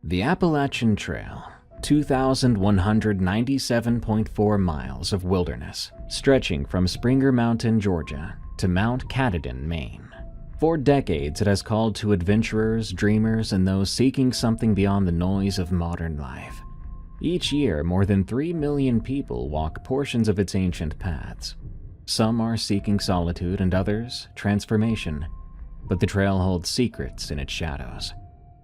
The Appalachian Trail, 2,197.4 miles of wilderness, stretching from Springer Mountain, Georgia, to Mount Katahdin, Maine. For decades, it has called to adventurers, dreamers, and those seeking something beyond the noise of modern life. Each year, more than 3 million people walk portions of its ancient paths. Some are seeking solitude and others, transformation. But the trail holds secrets in its shadows.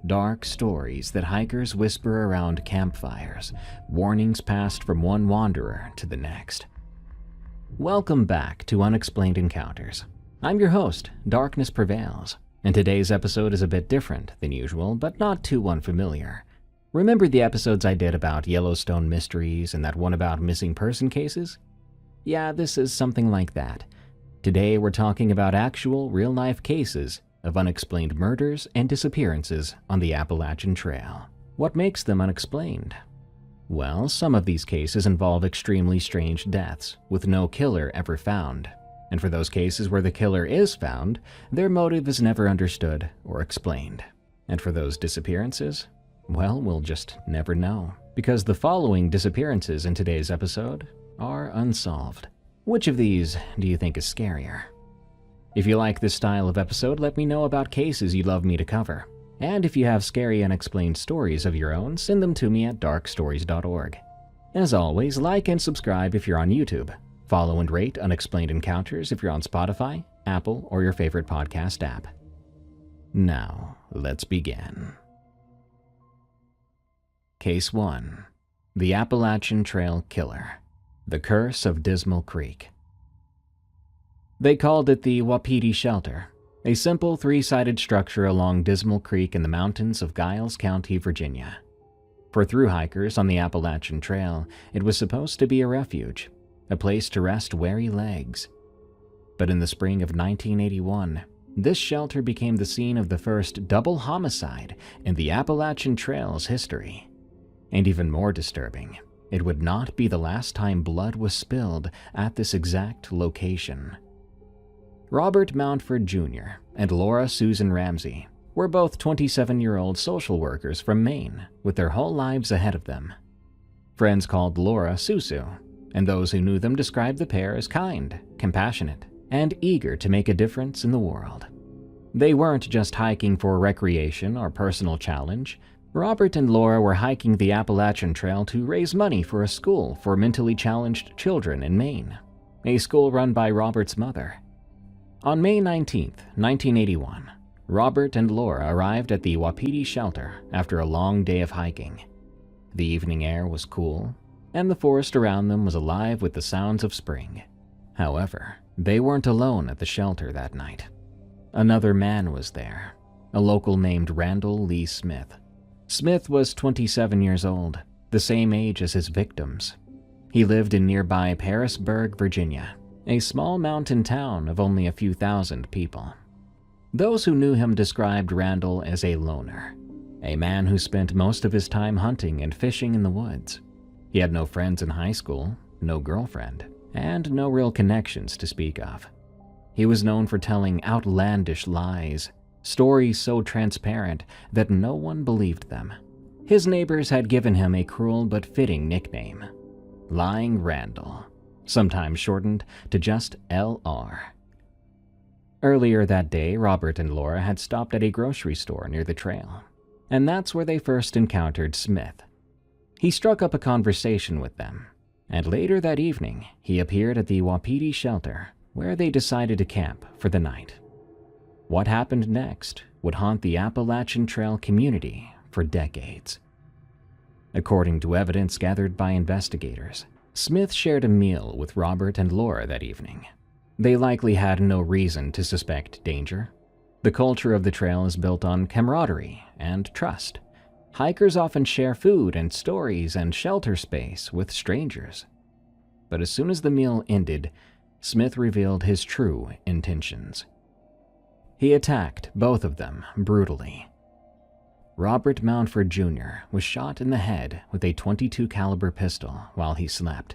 Dark stories that hikers whisper around campfires, warnings passed from one wanderer to the next. Welcome back to Unexplained Encounters. I'm your host, Darkness Prevails, and today's episode is a bit different than usual, but not too unfamiliar. Remember the episodes I did about Yellowstone mysteries and that one about missing person cases? Yeah, this is something like that. Today we're talking about actual, real-life cases of unexplained murders and disappearances on the Appalachian Trail. What makes them unexplained? Well, some of these cases involve extremely strange deaths, with no killer ever found. And for those cases where the killer is found, their motive is never understood or explained. And for those disappearances, well, we'll just never know. Because the following disappearances in today's episode are unsolved. Which of these do you think is scarier? If you like this style of episode, let me know about cases you'd love me to cover. And if you have scary unexplained stories of your own, send them to me at darkstories.org. As always, like and subscribe if you're on YouTube. Follow and rate Unexplained Encounters if you're on Spotify, Apple, or your favorite podcast app. Now, let's begin. Case 1. The Appalachian Trail Killer. The Curse of Dismal Creek. They called it the Wapiti Shelter, a simple three-sided structure along Dismal Creek in the mountains of Giles County, Virginia. For thru hikers on the Appalachian Trail, it was supposed to be a refuge, a place to rest weary legs. But in the spring of 1981, this shelter became the scene of the first double homicide in the Appalachian Trail's history. And even more disturbing, it would not be the last time blood was spilled at this exact location. Robert Mountford Jr. and Laura Susan Ramsey were both 27-year-old social workers from Maine with their whole lives ahead of them. Friends called Laura Susu, and those who knew them described the pair as kind, compassionate, and eager to make a difference in the world. They weren't just hiking for recreation or personal challenge. Robert and Laura were hiking the Appalachian Trail to raise money for a school for mentally challenged children in Maine, a school run by Robert's mother. On May 19, 1981, Robert and Laura arrived at the Wapiti Shelter after a long day of hiking. The evening air was cool, and the forest around them was alive with the sounds of spring. However, they weren't alone at the shelter that night. Another man was there, a local named Randall Lee Smith. Smith was 27 years old, the same age as his victims. He lived in nearby Parisburg, Virginia, a small mountain town of only a few thousand people. Those who knew him described Randall as a loner, a man who spent most of his time hunting and fishing in the woods. He had no friends in high school, no girlfriend, and no real connections to speak of. He was known for telling outlandish lies, stories so transparent that no one believed them. His neighbors had given him a cruel but fitting nickname, Lying Randall, sometimes shortened to just LR. Earlier that day, Robert and Laura had stopped at a grocery store near the trail, and that's where they first encountered Smith. He struck up a conversation with them, and later that evening, he appeared at the Wapiti Shelter, where they decided to camp for the night. What happened next would haunt the Appalachian Trail community for decades. According to evidence gathered by investigators, Smith shared a meal with Robert and Laura that evening. They likely had no reason to suspect danger. The culture of the trail is built on camaraderie and trust. Hikers often share food and stories and shelter space with strangers. But as soon as the meal ended, Smith revealed his true intentions. He attacked both of them brutally. Robert Mountford Jr. was shot in the head with a .22 caliber pistol while he slept.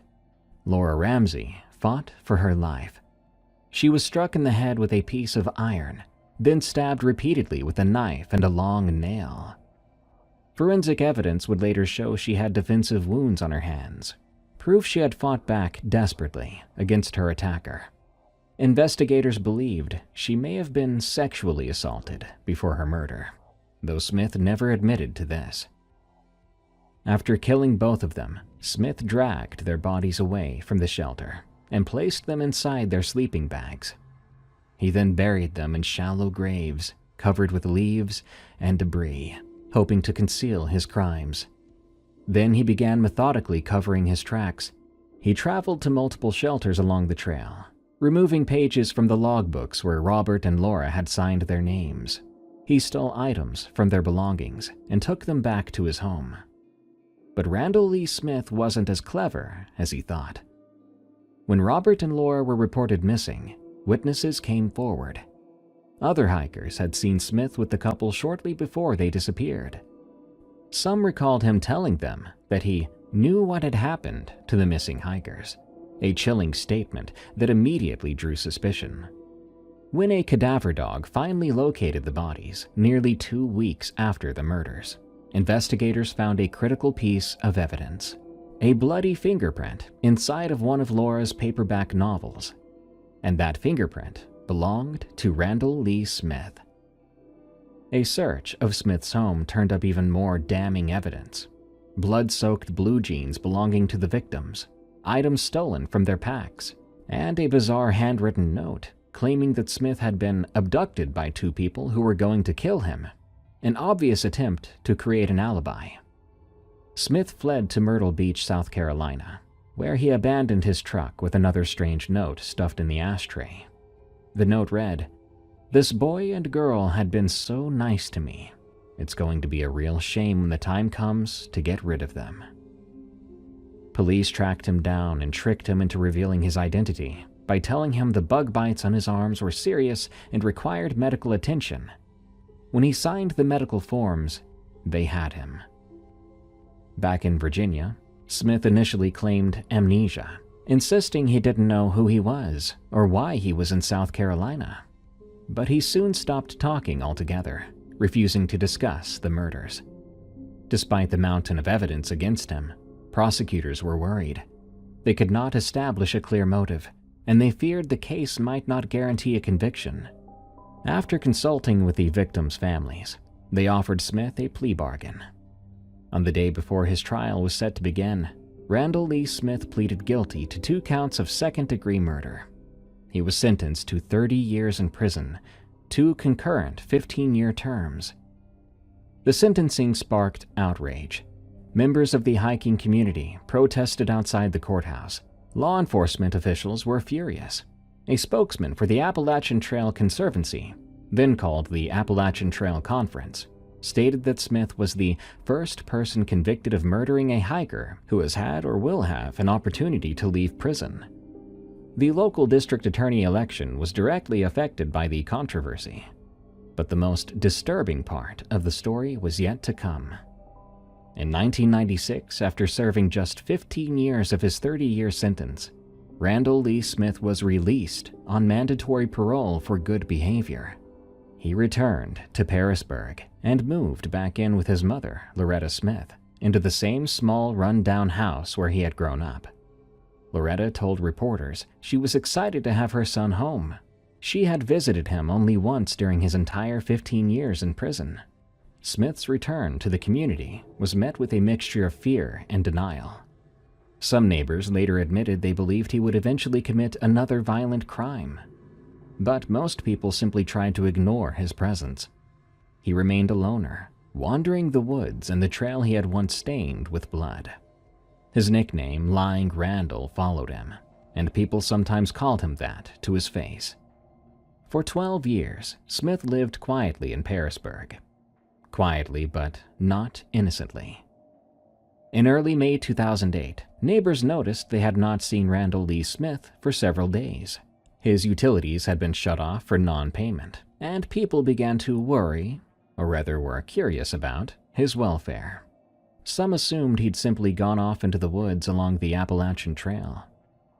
Laura Ramsey fought for her life. She was struck in the head with a piece of iron, then stabbed repeatedly with a knife and a long nail. Forensic evidence would later show she had defensive wounds on her hands, proof she had fought back desperately against her attacker. Investigators believed she may have been sexually assaulted before her murder, though Smith never admitted to this. After killing both of them, Smith dragged their bodies away from the shelter and placed them inside their sleeping bags. He then buried them in shallow graves covered with leaves and debris, hoping to conceal his crimes. Then he began methodically covering his tracks. He traveled to multiple shelters along the trail, removing pages from the logbooks where Robert and Laura had signed their names. He stole items from their belongings and took them back to his home. But Randall Lee Smith wasn't as clever as he thought. When Robert and Laura were reported missing, witnesses came forward. Other hikers had seen Smith with the couple shortly before they disappeared. Some recalled him telling them that he knew what had happened to the missing hikers, a chilling statement that immediately drew suspicion. When a cadaver dog finally located the bodies nearly 2 weeks after the murders, investigators found a critical piece of evidence: a bloody fingerprint inside of one of Laura's paperback novels. And that fingerprint belonged to Randall Lee Smith. A search of Smith's home turned up even more damning evidence: blood-soaked blue jeans belonging to the victims, items stolen from their packs, and a bizarre handwritten note claiming that Smith had been abducted by 2 people who were going to kill him, an obvious attempt to create an alibi. Smith fled to Myrtle Beach, South Carolina, where he abandoned his truck with another strange note stuffed in the ashtray. The note read, "This boy and girl had been so nice to me. It's going to be a real shame when the time comes to get rid of them." Police tracked him down and tricked him into revealing his identity by telling him the bug bites on his arms were serious and required medical attention. When he signed the medical forms, they had him. Back in Virginia, Smith initially claimed amnesia, insisting he didn't know who he was or why he was in South Carolina. But he soon stopped talking altogether, refusing to discuss the murders. Despite the mountain of evidence against him, prosecutors were worried. They could not establish a clear motive, and they feared the case might not guarantee a conviction. After consulting with the victims' families, they offered Smith a plea bargain. On the day before his trial was set to begin, Randall Lee Smith pleaded guilty to 2 counts of second-degree murder. He was sentenced to 30 years in prison, 2 concurrent 15-year terms. The sentencing sparked outrage. Members of the hiking community protested outside the courthouse. Law enforcement officials were furious. A spokesman for the Appalachian Trail Conservancy, then called the Appalachian Trail Conference, stated that Smith was the first person convicted of murdering a hiker who has had or will have an opportunity to leave prison. The local district attorney election was directly affected by the controversy. But the most disturbing part of the story was yet to come. In 1996, after serving just 15 years of his 30-year sentence, Randall Lee Smith was released on mandatory parole for good behavior. He returned to Pearisburg and moved back in with his mother, Loretta Smith, into the same small run-down house where he had grown up. Loretta told reporters she was excited to have her son home. She had visited him only once during his entire 15 years in prison. Smith's return to the community was met with a mixture of fear and denial. Some neighbors later admitted they believed he would eventually commit another violent crime. But most people simply tried to ignore his presence. He remained a loner, wandering the woods and the trail he had once stained with blood. His nickname, Lying Randall, followed him, and people sometimes called him that to his face. For 12 years, Smith lived quietly in Pearisburg. Quietly, but not innocently. In early May 2008, neighbors noticed they had not seen Randall Lee Smith for several days. His utilities had been shut off for non-payment, and people began to worry, or rather were curious about, his welfare. Some assumed he'd simply gone off into the woods along the Appalachian Trail.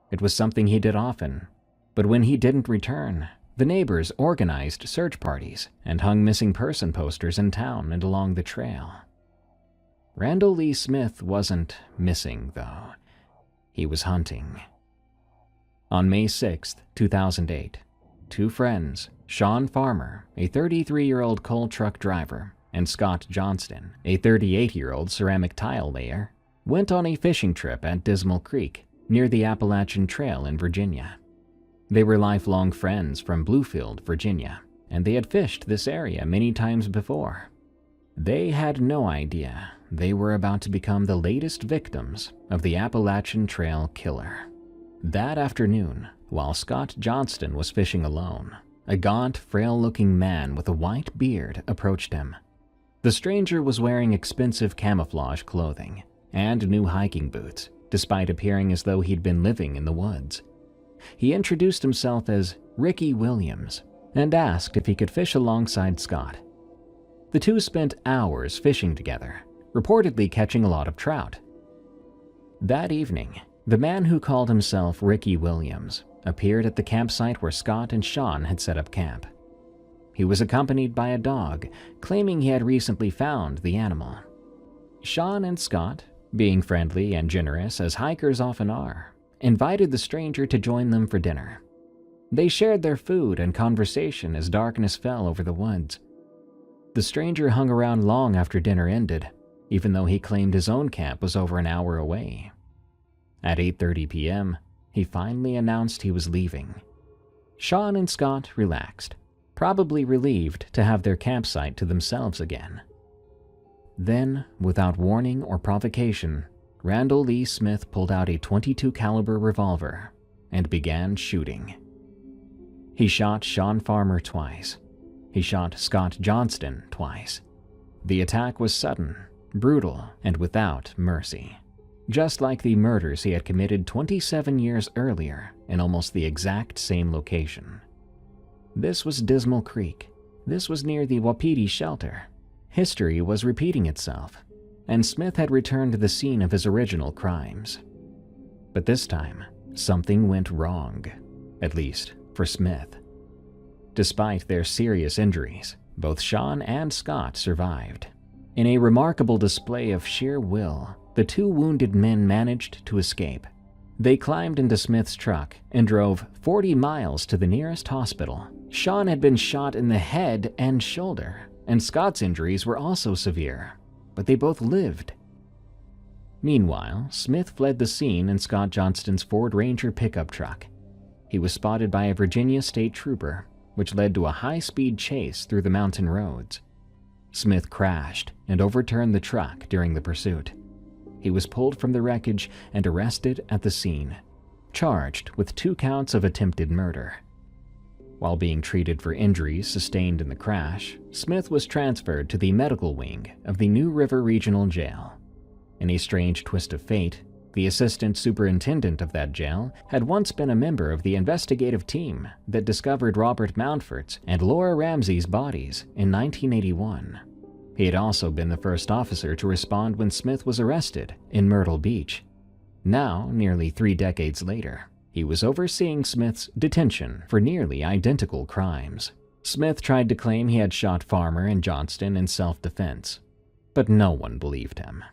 It was something he did often, but when he didn't return, the neighbors organized search parties and hung missing person posters in town and along the trail. Randall Lee Smith wasn't missing, though. He was hunting. On May 6, 2008, two friends, Sean Farmer, a 33-year-old coal truck driver, and Scott Johnston, a 38-year-old ceramic tile layer, went on a fishing trip at Dismal Creek, near the Appalachian Trail in Virginia. They were lifelong friends from Bluefield, Virginia, and they had fished this area many times before. They had no idea they were about to become the latest victims of the Appalachian Trail killer. That afternoon, while Scott Johnston was fishing alone, a gaunt, frail-looking man with a white beard approached him. The stranger was wearing expensive camouflage clothing and new hiking boots, despite appearing as though he'd been living in the woods. He introduced himself as Ricky Williams and asked if he could fish alongside Scott. The two spent hours fishing together, reportedly catching a lot of trout. That evening, the man who called himself Ricky Williams appeared at the campsite where Scott and Sean had set up camp. He was accompanied by a dog, claiming he had recently found the animal. Sean and Scott, being friendly and generous as hikers often are, invited the stranger to join them for dinner. They shared their food and conversation as darkness fell over the woods. The stranger hung around long after dinner ended, even though he claimed his own camp was over an hour away. At 8:30 p.m., he finally announced he was leaving. Sean and Scott relaxed, probably relieved to have their campsite to themselves again. Then, without warning or provocation, Randall Lee Smith pulled out a .22 caliber revolver and began shooting. He shot Sean Farmer twice. He shot Scott Johnston twice. The attack was sudden, brutal, and without mercy, just like the murders he had committed 27 years earlier in almost the exact same location. This was Dismal Creek. This was near the Wapiti shelter. History was repeating itself, and Smith had returned to the scene of his original crimes. But this time, something went wrong, at least for Smith. Despite their serious injuries, both Sean and Scott survived. In a remarkable display of sheer will, the two wounded men managed to escape. They climbed into Smith's truck and drove 40 miles to the nearest hospital. Sean had been shot in the head and shoulder, and Scott's injuries were also severe, but they both lived. Meanwhile, Smith fled the scene in Scott Johnston's Ford Ranger pickup truck. He was spotted by a Virginia state trooper, which led to a high-speed chase through the mountain roads. Smith crashed and overturned the truck during the pursuit. He was pulled from the wreckage and arrested at the scene, charged with 2 counts of attempted murder. While being treated for injuries sustained in the crash, Smith was transferred to the medical wing of the New River Regional Jail. In a strange twist of fate, the assistant superintendent of that jail had once been a member of the investigative team that discovered Robert Mountford's and Laura Ramsey's bodies in 1981. He had also been the first officer to respond when Smith was arrested in Myrtle Beach. Now, nearly 3 decades later, he was overseeing Smith's detention for nearly identical crimes. Smith tried to claim he had shot Farmer and Johnston in self-defense, but no one believed him.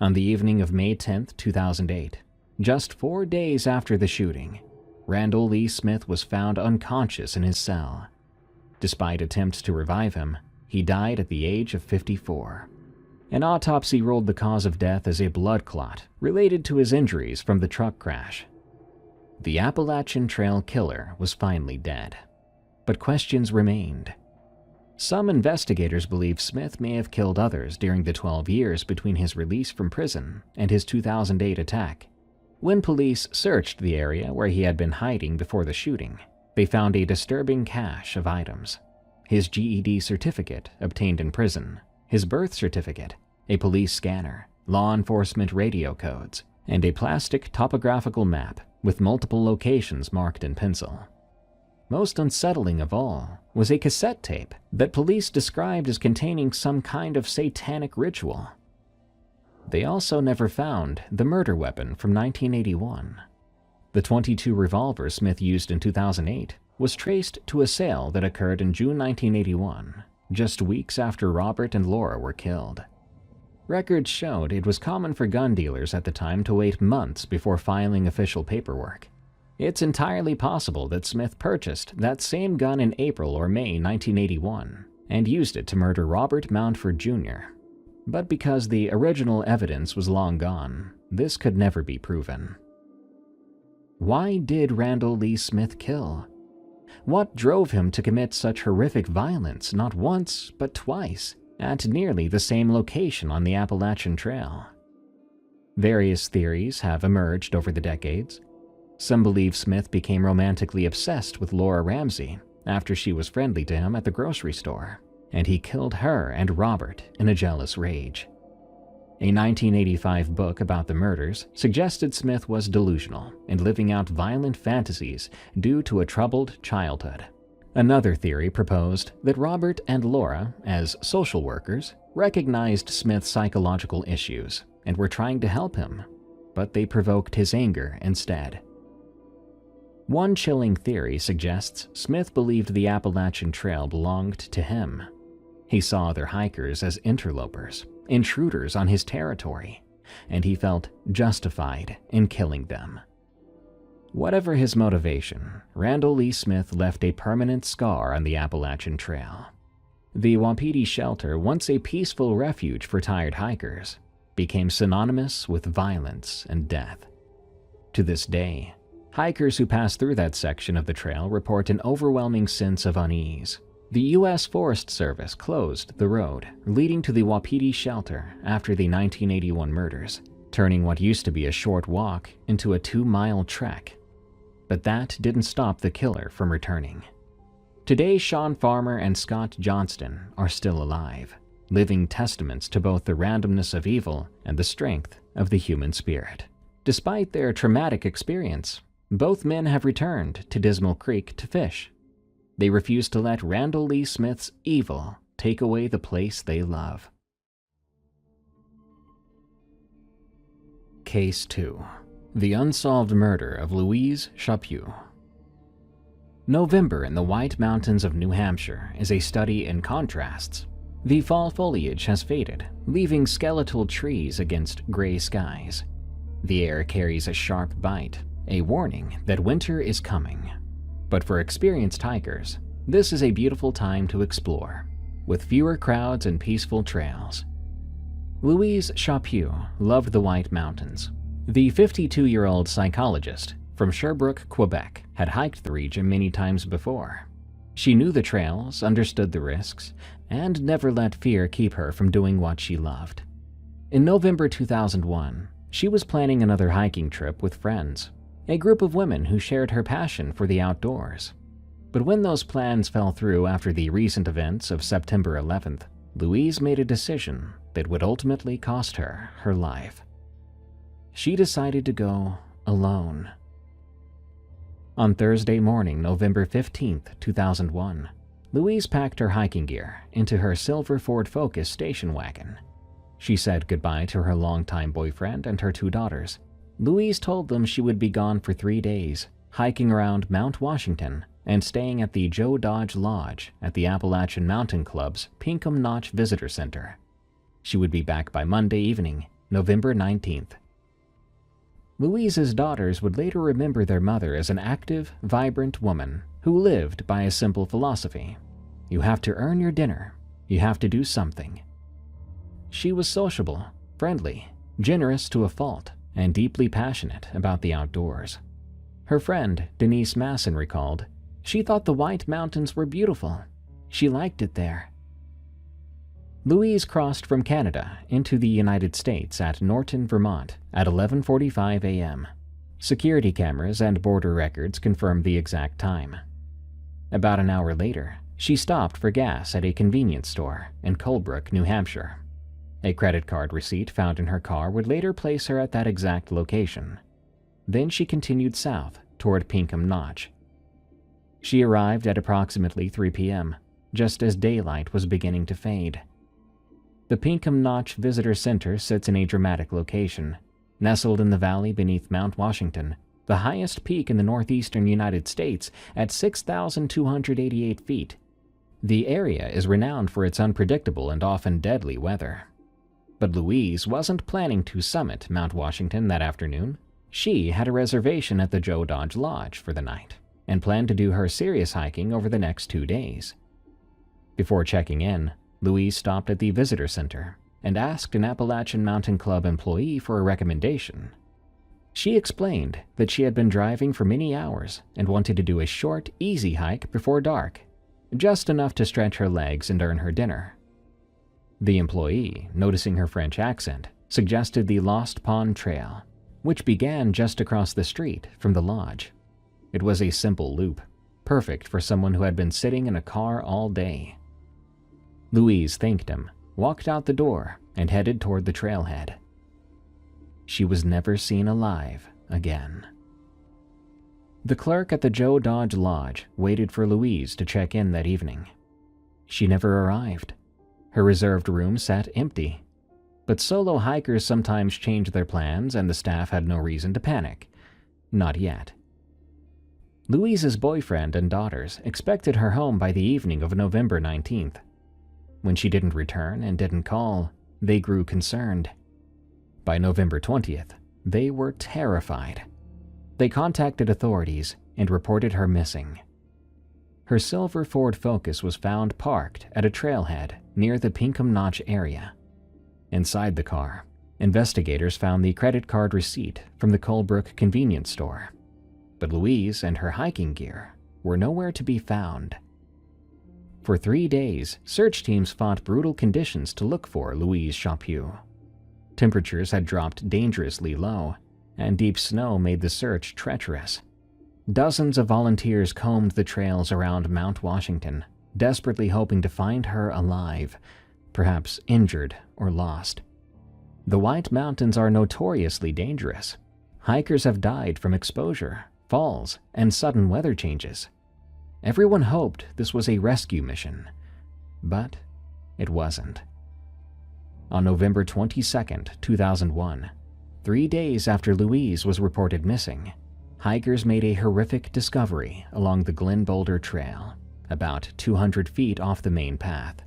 On the evening of May 10, 2008, just 4 days after the shooting, Randall Lee Smith was found unconscious in his cell. Despite attempts to revive him, he died at the age of 54. An autopsy ruled the cause of death as a blood clot related to his injuries from the truck crash. The Appalachian Trail killer was finally dead, but questions remained. Some investigators believe Smith may have killed others during the 12 years between his release from prison and his 2008 attack. When police searched the area where he had been hiding before the shooting, they found a disturbing cache of items: his GED certificate obtained in prison, his birth certificate, a police scanner, law enforcement radio codes, and a plastic topographical map with multiple locations marked in pencil. Most unsettling of all was a cassette tape that police described as containing some kind of satanic ritual. They also never found the murder weapon from 1981. The .22 revolver Smith used in 2008 was traced to a sale that occurred in June 1981, just weeks after Robert and Laura were killed. Records showed it was common for gun dealers at the time to wait months before filing official paperwork. It's entirely possible that Smith purchased that same gun in April or May 1981 and used it to murder Robert Mountford Jr. But because the original evidence was long gone, this could never be proven. Why did Randall Lee Smith kill? What drove him to commit such horrific violence not once, but twice, at nearly the same location on the Appalachian Trail? Various theories have emerged over the decades. Some believe Smith became romantically obsessed with Laura Ramsey after she was friendly to him at the grocery store, and he killed her and Robert in a jealous rage. A 1985 book about the murders suggested Smith was delusional and living out violent fantasies due to a troubled childhood. Another theory proposed that Robert and Laura, as social workers, recognized Smith's psychological issues and were trying to help him, but they provoked his anger instead. One chilling theory suggests Smith believed the Appalachian Trail belonged to him. He saw other hikers as interlopers, intruders on his territory, and he felt justified in killing them. Whatever his motivation, Randall Lee Smith left a permanent scar on the Appalachian Trail. The Wapiti Shelter, once a peaceful refuge for tired hikers, became synonymous with violence and death. To this day, hikers who pass through that section of the trail report an overwhelming sense of unease. The U.S. Forest Service closed the road leading to the Wapiti Shelter after the 1981 murders, turning what used to be a short walk into a 2-mile trek. But that didn't stop the killer from returning. Today, Sean Farmer and Scott Johnston are still alive, living testaments to both the randomness of evil and the strength of the human spirit. Despite their traumatic experience, both men have returned to Dismal Creek to fish. They refuse to let Randall Lee Smith's evil take away the place they love. Case 2. The Unsolved Murder of Louise Chaput. November in the White Mountains of New Hampshire is a study in contrasts. The fall foliage has faded, leaving skeletal trees against gray skies. The air carries a sharp bite, a warning that winter is coming. But for experienced hikers, this is a beautiful time to explore, with fewer crowds and peaceful trails. Louise Chaput loved the White Mountains. The 52-year-old psychologist from Sherbrooke, Quebec, had hiked the region many times before. She knew the trails, understood the risks, and never let fear keep her from doing what she loved. In November 2001, she was planning another hiking trip with friends, a group of women who shared her passion for the outdoors. But when those plans fell through after the recent events of September 11th, Louise made a decision that would ultimately cost her her life. She decided to go alone. On Thursday morning, November 15th, 2001, Louise packed her hiking gear into her silver Ford Focus station wagon. She said goodbye to her longtime boyfriend and her 2 daughters. Louise told them she would be gone for 3 days, hiking around Mount Washington and staying at the Joe Dodge Lodge at the Appalachian Mountain Club's Pinkham Notch Visitor Center. She would be back by Monday evening, November 19th. Louise's daughters would later remember their mother as an active, vibrant woman who lived by a simple philosophy. You have to earn your dinner. You have to do something. She was sociable, friendly, generous to a fault, and deeply passionate about the outdoors. Her friend, Denise Masson, recalled, "She thought the White Mountains were beautiful. She liked it there." Louise crossed from Canada into the United States at Norton, Vermont at 11:45 a.m. Security cameras and border records confirmed the exact time. About an hour later, she stopped for gas at a convenience store in Colebrook, New Hampshire. A credit card receipt found in her car would later place her at that exact location. Then she continued south toward Pinkham Notch. She arrived at approximately 3 p.m., just as daylight was beginning to fade. The Pinkham Notch Visitor Center sits in a dramatic location, nestled in the valley beneath Mount Washington, the highest peak in the northeastern United States at 6,288 feet. The area is renowned for its unpredictable and often deadly weather. But Louise wasn't planning to summit Mount Washington that afternoon. She had a reservation at the Joe Dodge Lodge for the night and planned to do her serious hiking over the next 2 days. Before checking in, Louise stopped at the visitor center and asked an Appalachian Mountain Club employee for a recommendation. She explained that she had been driving for many hours and wanted to do a short, easy hike before dark, just enough to stretch her legs and earn her dinner. The employee, noticing her French accent, suggested the Lost Pond Trail, which began just across the street from the lodge. It was a simple loop, perfect for someone who had been sitting in a car all day. Louise thanked him, walked out the door, and headed toward the trailhead. She was never seen alive again. The clerk at the Joe Dodge Lodge waited for Louise to check in that evening. She never arrived. Her reserved room sat empty. But solo hikers sometimes change their plans, and the staff had no reason to panic. Not yet. Louise's boyfriend and daughters expected her home by the evening of November 19th. When she didn't return and didn't call, they grew concerned. By November 20th, they were terrified. They contacted authorities and reported her missing. Her silver Ford Focus was found parked at a trailhead near the Pinkham Notch area. Inside the car, investigators found the credit card receipt from the Colebrook convenience store. But Louise and her hiking gear were nowhere to be found. For 3 days, search teams fought brutal conditions to look for Louise Chaput. Temperatures had dropped dangerously low, and deep snow made the search treacherous. Dozens of volunteers combed the trails around Mount Washington, desperately hoping to find her alive, perhaps injured or lost. The White Mountains are notoriously dangerous. Hikers have died from exposure, falls, and sudden weather changes. Everyone hoped this was a rescue mission, but it wasn't. On November 22, 2001, 3 days after Louise was reported missing, hikers made a horrific discovery along the Glen Boulder Trail, about 200 feet off the main path.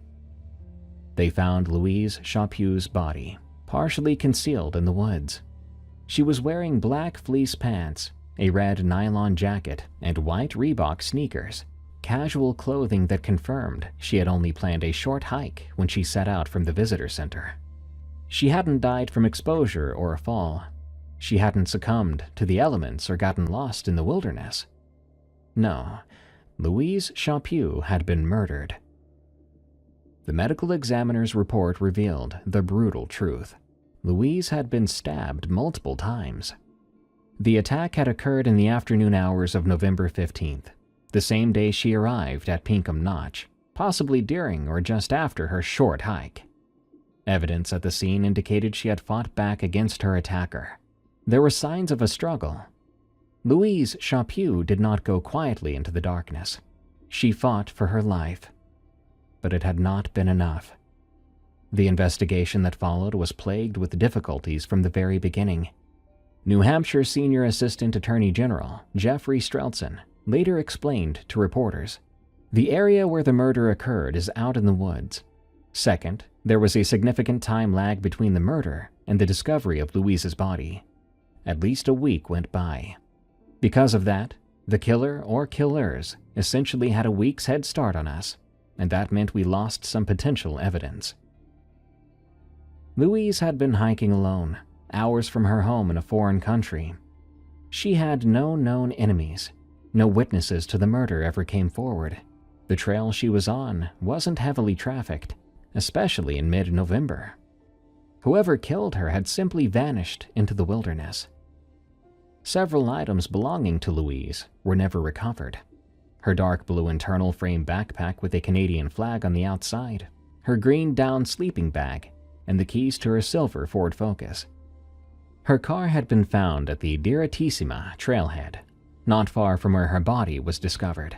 They found Louise Chaput's body, partially concealed in the woods. She was wearing black fleece pants, a red nylon jacket, and white Reebok sneakers, casual clothing that confirmed she had only planned a short hike when she set out from the visitor center. She hadn't died from exposure or a fall. She hadn't succumbed to the elements or gotten lost in the wilderness. No, Louise Chaput had been murdered. The medical examiner's report revealed the brutal truth. Louise had been stabbed multiple times. The attack had occurred in the afternoon hours of November 15th, the same day she arrived at Pinkham Notch, possibly during or just after her short hike. Evidence at the scene indicated she had fought back against her attacker. There were signs of a struggle. Louise Chaput did not go quietly into the darkness. She fought for her life. But it had not been enough. The investigation that followed was plagued with difficulties from the very beginning. New Hampshire Senior Assistant Attorney General Jeffrey Strelson later explained to reporters, "The area where the murder occurred is out in the woods. Second, there was a significant time lag between the murder and the discovery of Louise's body. At least a week went by. Because of that, the killer or killers essentially had a week's head start on us, and that meant we lost some potential evidence." Louise had been hiking alone, hours from her home in a foreign country. She had no known enemies. No witnesses to the murder ever came forward. The trail she was on wasn't heavily trafficked, especially in mid-November. Whoever killed her had simply vanished into the wilderness. Several items belonging to Louise were never recovered. Her dark blue internal frame backpack with a Canadian flag on the outside, her green down sleeping bag, and the keys to her silver Ford Focus. Her car had been found at the Diratissima trailhead, not far from where her body was discovered.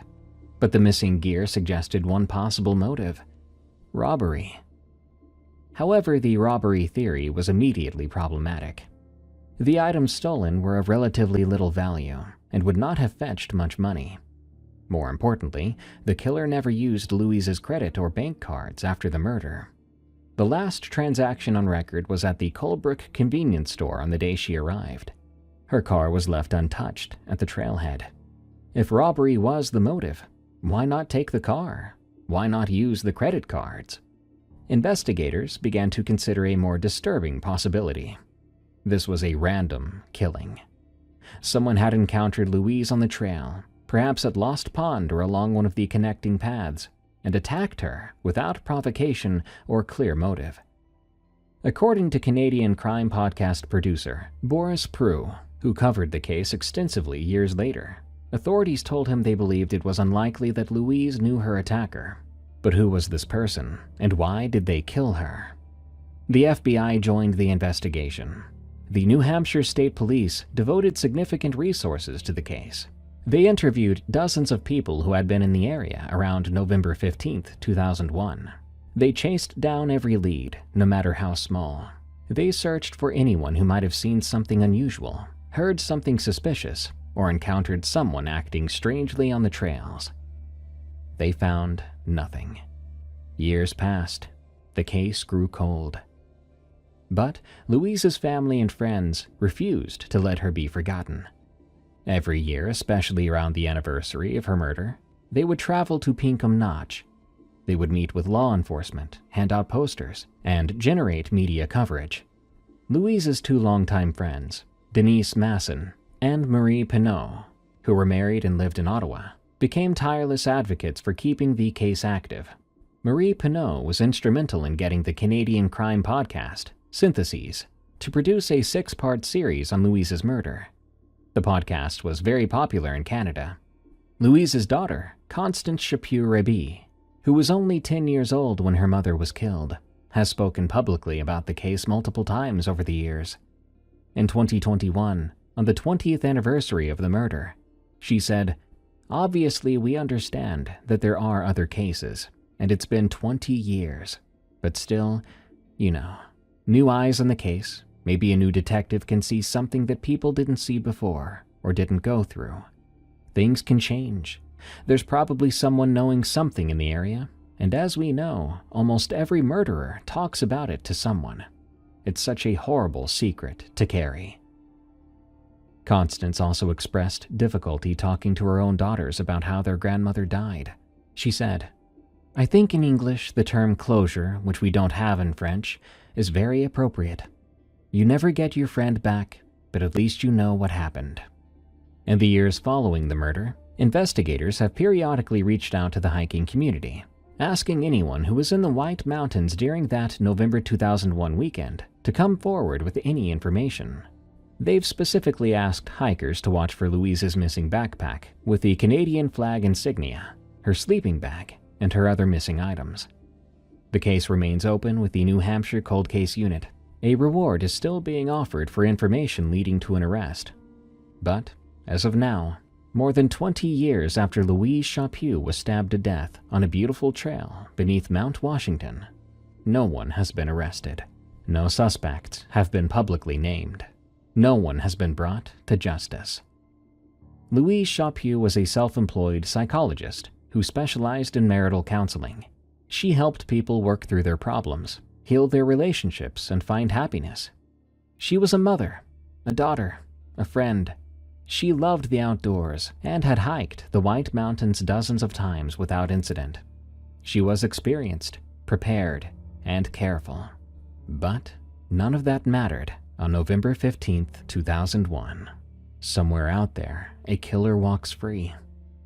But the missing gear suggested one possible motive: robbery. However, the robbery theory was immediately problematic. The items stolen were of relatively little value and would not have fetched much money. More importantly, the killer never used Louise's credit or bank cards after the murder. The last transaction on record was at the Colebrook convenience store on the day she arrived. Her car was left untouched at the trailhead. If robbery was the motive, why not take the car? Why not use the credit cards? Investigators began to consider a more disturbing possibility. This was a random killing. Someone had encountered Louise on the trail, perhaps at Lost Pond or along one of the connecting paths, and attacked her without provocation or clear motive. According to Canadian crime podcast producer Boris Prue, who covered the case extensively years later, authorities told him they believed it was unlikely that Louise knew her attacker. But who was this person, and why did they kill her? The FBI joined the investigation. The New Hampshire State Police devoted significant resources to the case. They interviewed dozens of people who had been in the area around November 15, 2001. They chased down every lead, no matter how small. They searched for anyone who might have seen something unusual, heard something suspicious, or encountered someone acting strangely on the trails. They found nothing. Years passed. The case grew cold. But Louise's family and friends refused to let her be forgotten. Every year, especially around the anniversary of her murder, they would travel to Pinkham Notch. They would meet with law enforcement, hand out posters, and generate media coverage. Louise's two longtime friends, Denise Masson and Marie Pinault, who were married and lived in Ottawa, became tireless advocates for keeping the case active. Marie Pinault was instrumental in getting the Canadian crime podcast, Syntheses, to produce a 6-part series on Louise's murder. The podcast was very popular in Canada. Louise's daughter, Constance Chaput-Raby, who was only 10 years old when her mother was killed, has spoken publicly about the case multiple times over the years. In 2021, on the 20th anniversary of the murder, she said, "Obviously, we understand that there are other cases, and it's been 20 years. But still, new eyes on the case. Maybe a new detective can see something that people didn't see before or didn't go through. Things can change. There's probably someone knowing something in the area, and as we know, almost every murderer talks about it to someone. It's such a horrible secret to carry." Constance also expressed difficulty talking to her own daughters about how their grandmother died. She said, "I think in English the term closure, which we don't have in French, is very appropriate. You never get your friend back, but at least you know what happened." In the years following the murder, investigators have periodically reached out to the hiking community, asking anyone who was in the White Mountains during that November 2001 weekend to come forward with any information. They've specifically asked hikers to watch for Louise's missing backpack with the Canadian flag insignia, her sleeping bag, and her other missing items. The case remains open with the New Hampshire Cold Case Unit. A reward is still being offered for information leading to an arrest. But, as of now, more than 20 years after Louise Chaput was stabbed to death on a beautiful trail beneath Mount Washington, no one has been arrested. No suspects have been publicly named. No one has been brought to justice. Louise Chaput was a self-employed psychologist who specialized in marital counseling. She helped people work through their problems, heal their relationships, and find happiness. She was a mother, a daughter, a friend. She loved the outdoors and had hiked the White Mountains dozens of times without incident. She was experienced, prepared, and careful. But none of that mattered on November 15, 2001. Somewhere out there, a killer walks free.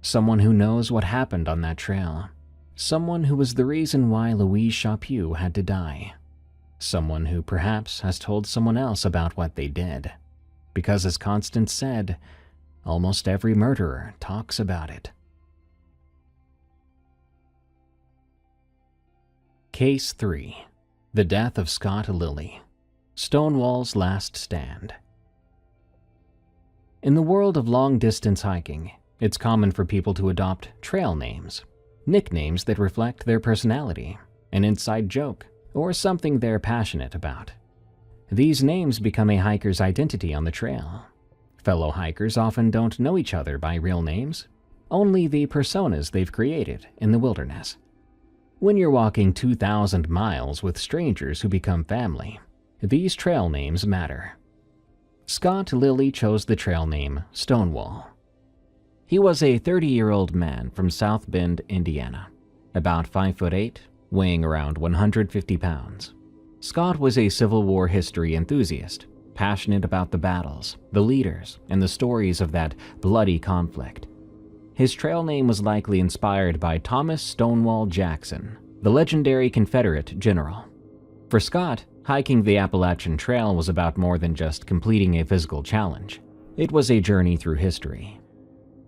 Someone who knows what happened on that trail. Someone who was the reason why Louise Chaput had to die. Someone who perhaps has told someone else about what they did. Because as Constance said, almost every murderer talks about it. Case 3. The Death of Scott Lilly. Stonewall's Last Stand. In the world of long-distance hiking, it's common for people to adopt trail names, nicknames that reflect their personality, an inside joke, or something they're passionate about. These names become a hiker's identity on the trail. Fellow hikers often don't know each other by real names, only the personas they've created in the wilderness. When you're walking 2,000 miles with strangers who become family, these trail names matter. Scott Lilly chose the trail name Stonewall. He was a 30-year-old man from South Bend, Indiana, about 5'8", weighing around 150 pounds. Scott was a Civil War history enthusiast, passionate about the battles, the leaders, and the stories of that bloody conflict. His trail name was likely inspired by Thomas Stonewall Jackson, the legendary Confederate general. For Scott, hiking the Appalachian Trail was about more than just completing a physical challenge. It was a journey through history.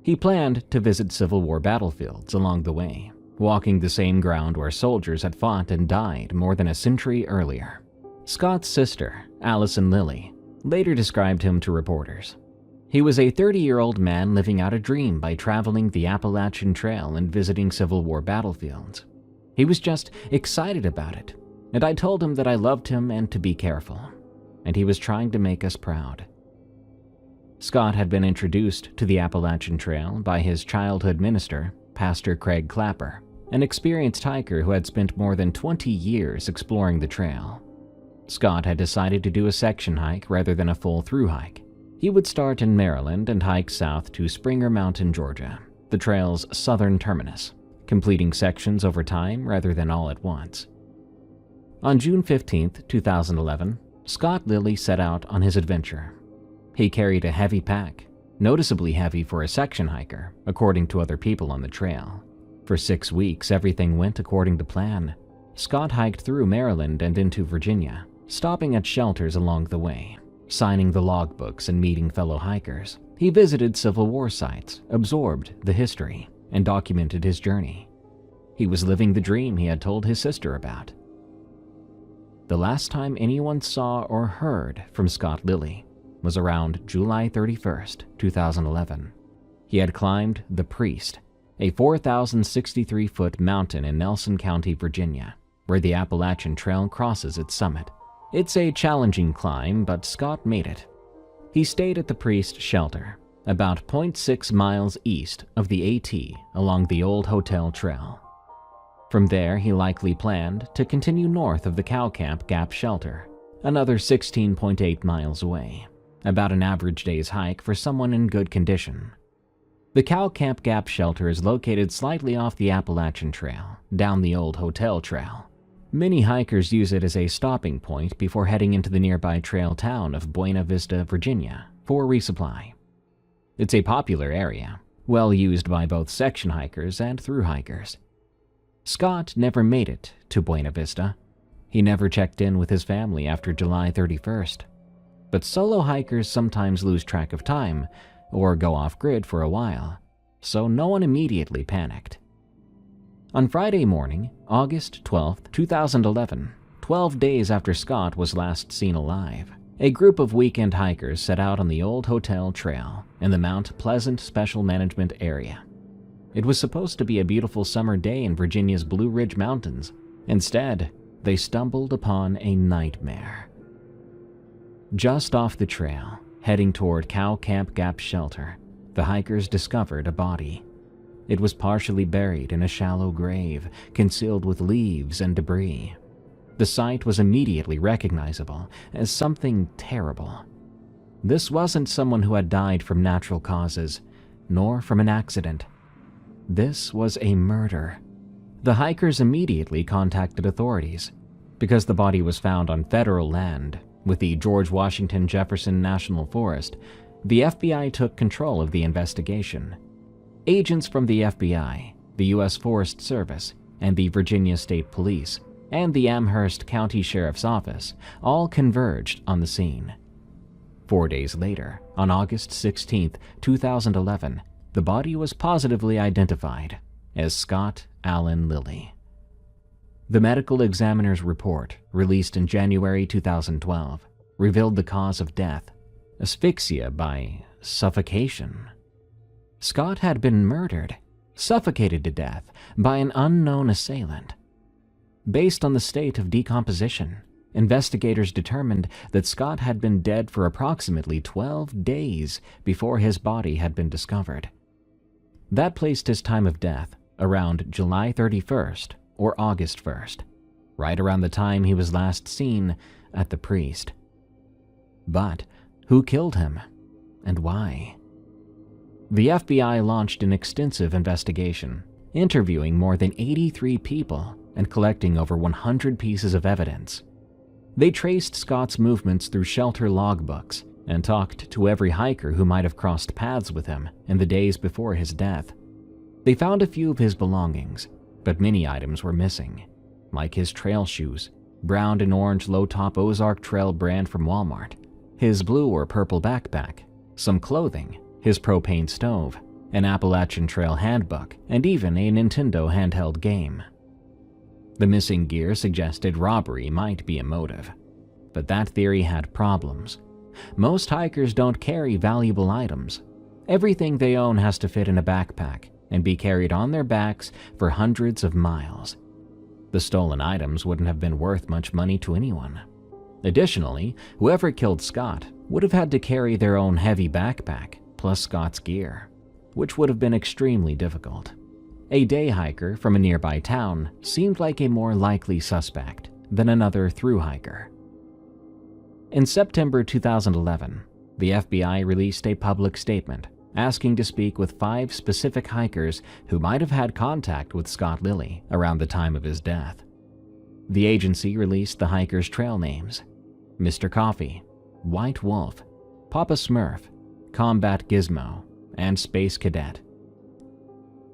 He planned to visit Civil War battlefields along the way, walking the same ground where soldiers had fought and died more than a century earlier. Scott's sister, Allison Lilly, later described him to reporters. He was a 30-year-old man living out a dream by traveling the Appalachian Trail and visiting Civil War battlefields. He was just excited about it, and I told him that I loved him and to be careful, and he was trying to make us proud. Scott had been introduced to the Appalachian Trail by his childhood minister, Pastor Craig Clapper, an experienced hiker who had spent more than 20 years exploring the trail. Scott had decided to do a section hike rather than a full through hike. He would start in Maryland and hike south to Springer Mountain, Georgia, the trail's southern terminus, completing sections over time rather than all at once. On June 15, 2011, Scott Lilly set out on his adventure. He carried a heavy pack, noticeably heavy for a section hiker, according to other people on the trail. For 6 weeks, everything went according to plan. Scott hiked through Maryland and into Virginia, stopping at shelters along the way, signing the logbooks and meeting fellow hikers. He visited Civil War sites, absorbed the history, and documented his journey. He was living the dream he had told his sister about. The last time anyone saw or heard from Scott Lilly was around July 31st, 2011. He had climbed the Priest, a 4,063-foot mountain in Nelson County, Virginia, where the Appalachian Trail crosses its summit. It's a challenging climb, but Scott made it. He stayed at the Priest shelter, about 0.6 miles east of the AT along the old hotel trail. From there, he likely planned to continue north of the Cow Camp Gap shelter, another 16.8 miles away, about an average day's hike for someone in good condition. The Cow Camp Gap shelter is located slightly off the Appalachian Trail, down the old hotel trail. Many hikers use it as a stopping point before heading into the nearby trail town of Buena Vista, Virginia, for resupply. It's a popular area, well used by both section hikers and through hikers. Scott never made it to Buena Vista. He never checked in with his family after July 31st. But solo hikers sometimes lose track of time or go off-grid for a while, so no one immediately panicked. On Friday morning, August 12, 2011, 12 days after Scott was last seen alive, a group of weekend hikers set out on the old hotel trail in the Mount Pleasant Special Management Area. It was supposed to be a beautiful summer day in Virginia's Blue Ridge Mountains. Instead, they stumbled upon a nightmare. Just off the trail, heading toward Cow Camp Gap shelter, the hikers discovered a body. It was partially buried in a shallow grave, concealed with leaves and debris. The sight was immediately recognizable as something terrible. This wasn't someone who had died from natural causes, nor from an accident. This was a murder. The hikers immediately contacted authorities. Because the body was found on federal land, with the George Washington Jefferson National Forest, the FBI took control of the investigation. Agents from the FBI, the U.S. Forest Service, and the Virginia State Police, and the Amherst County Sheriff's Office all converged on the scene. 4 days later, on August 16, 2011, the body was positively identified as Scott Allen Lilly. The medical examiner's report, released in January 2012, revealed the cause of death: asphyxia by suffocation. Scott had been murdered, suffocated to death by an unknown assailant. Based on the state of decomposition, investigators determined that Scott had been dead for approximately 12 days before his body had been discovered. That placed his time of death around July 31st or August 1st, right around the time he was last seen at the Priest. But who killed him, and why? The FBI launched an extensive investigation, interviewing more than 83 people and collecting over 100 pieces of evidence. They traced Scott's movements through shelter logbooks and talked to every hiker who might have crossed paths with him in the days before his death. They found a few of his belongings, but many items were missing, like his trail shoes, brown and orange low-top Ozark Trail brand from Walmart, his blue or purple backpack, some clothing, his propane stove, an Appalachian Trail handbook, and even a Nintendo handheld game. The missing gear suggested robbery might be a motive, but that theory had problems. Most hikers don't carry valuable items. Everything they own has to fit in a backpack and be carried on their backs for hundreds of miles. The stolen items wouldn't have been worth much money to anyone. Additionally, whoever killed Scott would have had to carry their own heavy backpack plus Scott's gear, which would have been extremely difficult. A day hiker from a nearby town seemed like a more likely suspect than another through hiker. In September 2011, the FBI released a public statement asking to speak with 5 specific hikers who might have had contact with Scott Lilly around the time of his death. The agency released the hikers' trail names: Mr. Coffee, White Wolf, Papa Smurf, Combat Gizmo, and Space Cadet.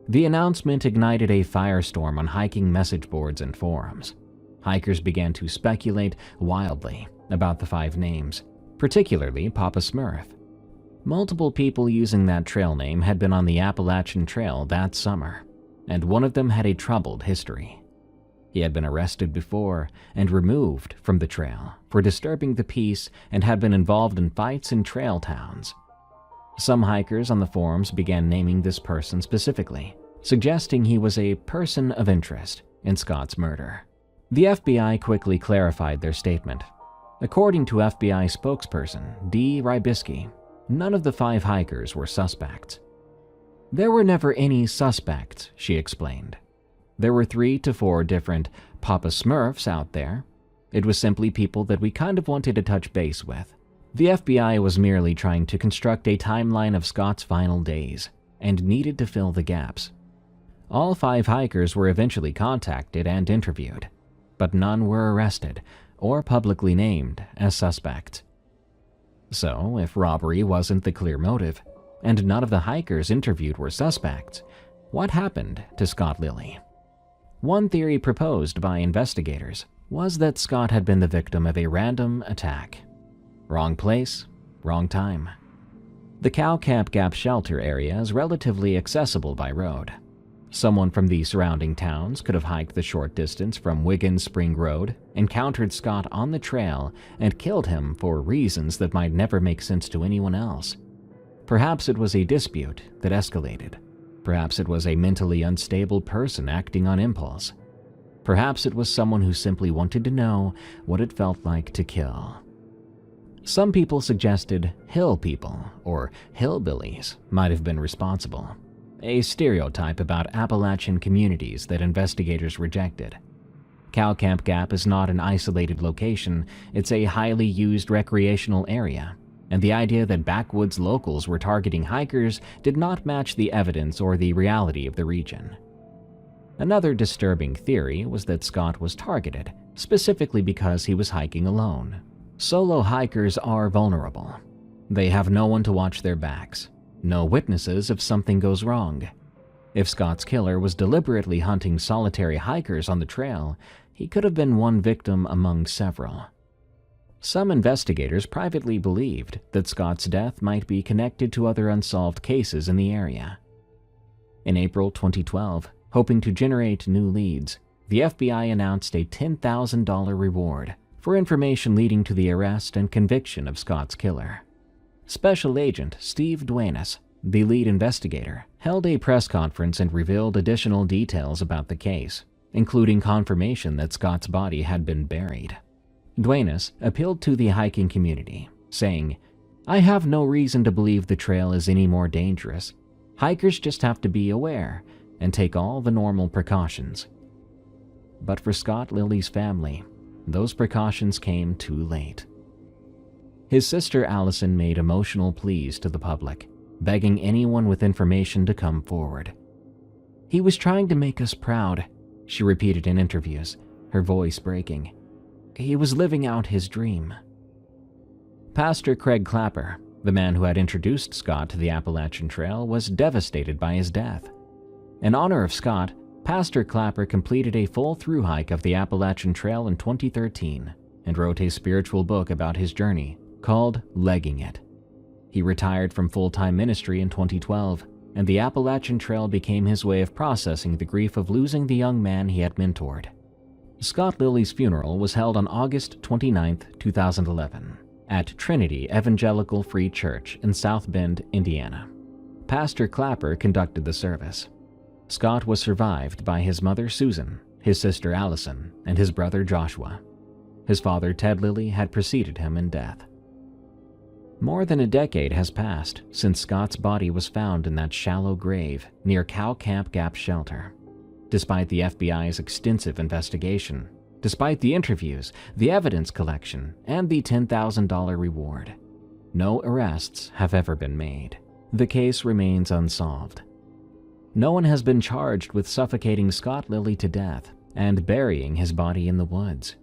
The announcement ignited a firestorm on hiking message boards and forums. Hikers began to speculate wildly about the 5 names, particularly Papa Smurf. Multiple people using that trail name had been on the Appalachian Trail that summer, and one of them had a troubled history. He had been arrested before and removed from the trail for disturbing the peace and had been involved in fights in trail towns. Some hikers on the forums began naming this person specifically, suggesting he was a person of interest in Scott's murder. The FBI quickly clarified their statement. According to FBI spokesperson Dee Rybisky, none of the 5 hikers were suspects. There were never any suspects, she explained. There were 3 to 4 different Papa Smurfs out there. It was simply people that we kind of wanted to touch base with. The FBI was merely trying to construct a timeline of Scott's final days and needed to fill the gaps. All 5 hikers were eventually contacted and interviewed, but none were arrested or publicly named as suspects. So, if robbery wasn't the clear motive, and none of the hikers interviewed were suspects, what happened to Scott Lilly? One theory proposed by investigators was that Scott had been the victim of a random attack. Wrong place, wrong time. The Cow Camp Gap shelter area is relatively accessible by road. Someone from the surrounding towns could have hiked the short distance from Wiggins Spring Road, encountered Scott on the trail, and killed him for reasons that might never make sense to anyone else. Perhaps it was a dispute that escalated. Perhaps it was a mentally unstable person acting on impulse. Perhaps it was someone who simply wanted to know what it felt like to kill. Some people suggested hill people, or hillbillies, might have been responsible, a stereotype about Appalachian communities that investigators rejected. Cow Camp Gap is not an isolated location, it's a highly used recreational area, and the idea that backwoods locals were targeting hikers did not match the evidence or the reality of the region. Another disturbing theory was that Scott was targeted, specifically because he was hiking alone. Solo hikers are vulnerable. They have no one to watch their backs, no witnesses if something goes wrong. If Scott's killer was deliberately hunting solitary hikers on the trail, he could have been one victim among several. Some investigators privately believed that Scott's death might be connected to other unsolved cases in the area. In April 2012, hoping to generate new leads, the FBI announced a $10,000 reward for information leading to the arrest and conviction of Scott's killer. Special Agent Steve Duenas, the lead investigator, held a press conference and revealed additional details about the case, including confirmation that Scott's body had been buried. Duenas appealed to the hiking community, saying, "I have no reason to believe the trail is any more dangerous. Hikers just have to be aware and take all the normal precautions." But for Scott Lilly's family, those precautions came too late. His sister Allison made emotional pleas to the public, begging anyone with information to come forward. "He was trying to make us proud," she repeated in interviews, her voice breaking. "He was living out his dream." Pastor Craig Clapper, the man who had introduced Scott to the Appalachian Trail, was devastated by his death. In honor of Scott, Pastor Clapper completed a full through hike of the Appalachian Trail in 2013 and wrote a spiritual book about his journey called Legging It. He retired from full-time ministry in 2012, and the Appalachian Trail became his way of processing the grief of losing the young man he had mentored. Scott Lilly's funeral was held on August 29, 2011, at Trinity Evangelical Free Church in South Bend, Indiana. Pastor Clapper conducted the service. Scott was survived by his mother Susan, his sister Allison, and his brother Joshua. His father Ted Lilly had preceded him in death. More than a decade has passed since Scott's body was found in that shallow grave near Cow Camp Gap Shelter. Despite the FBI's extensive investigation, despite the interviews, the evidence collection, and the $10,000 reward, no arrests have ever been made. The case remains unsolved. No one has been charged with suffocating Scott Lilly to death and burying his body in the woods.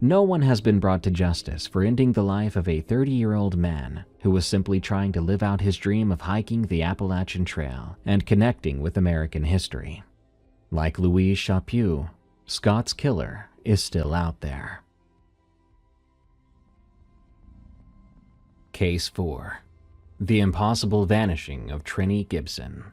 No one has been brought to justice for ending the life of a 30-year-old man who was simply trying to live out his dream of hiking the Appalachian Trail and connecting with American history. Like Louise Chaput, Scott's killer is still out there. Case 4. The Impossible Vanishing of Trini Gibson.